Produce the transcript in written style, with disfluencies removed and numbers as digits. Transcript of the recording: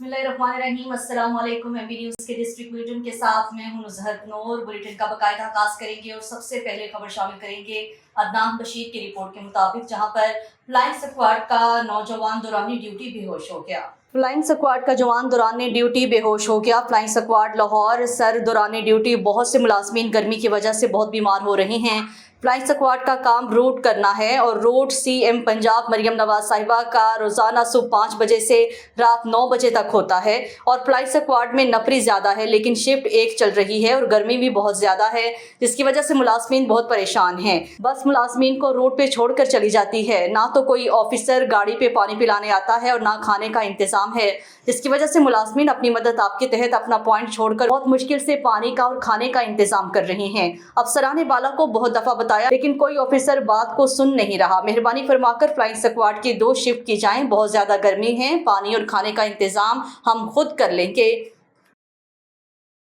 बिस्मिल्लाहिर्रहमानिर्रहीम। अस्सलाम वालेकुम। एमबी न्यूज़ के डिस्ट्रिक्ट बुलेटिन के साथ मैं हूं नुज़हत नूर। बुलेटिन का बाकायदा आगाज़ करेंगे और सबसे पहले खबर शामिल करेंगे अदनान बशीर की रिपोर्ट के मुताबिक, जहां पर फ्लाइंग स्क्वाड का नौजवान दौरान ड्यूटी बेहोश हो गया। फ्लाइंग स्क्वाड का जवान दौरान ड्यूटी बेहोश हो गया। फ्लाइंग स्क्वाड लाहौर सर दौरान ड्यूटी बहुत से मुलाजमीन गर्मी की वजह से बहुत बीमार हो रहे हैं। फ्लाइंग स्क्वाड का काम रूट करना है और रूट सीएम पंजाब मरियम नवाज साहिबा का रोज़ाना सुबह 5 बजे से रात 9 बजे तक होता है। और फ्लाइंग स्क्वाड में नफरी ज़्यादा है, लेकिन शिफ्ट एक चल रही है और गर्मी भी बहुत ज़्यादा है, जिसकी वजह से मुलाजमीन बहुत परेशान हैं। बस मुलाजमीन को रोड पे छोड़कर चली जाती है। ना तो कोई ऑफिसर गाड़ी पे पानी पिलाने आता है और ना खाने का इंतज़ाम है, जिसकी वजह से मुलाजमीन अपनी मदद आपके तहत अपना पॉइंट छोड़कर बहुत मुश्किल से पानी का और खाने का इंतजाम कर रहे हैं। अफसरान बाला को बहुत दफा बताया, लेकिन कोई ऑफिसर बात को सुन नहीं रहा। मेहरबानी फरमाकर फ्लाइंग स्क्वाड की 2 शिफ्ट की जाएं। बहुत ज्यादा गर्मी है, पानी और खाने का इंतजाम हम खुद कर लेंगे।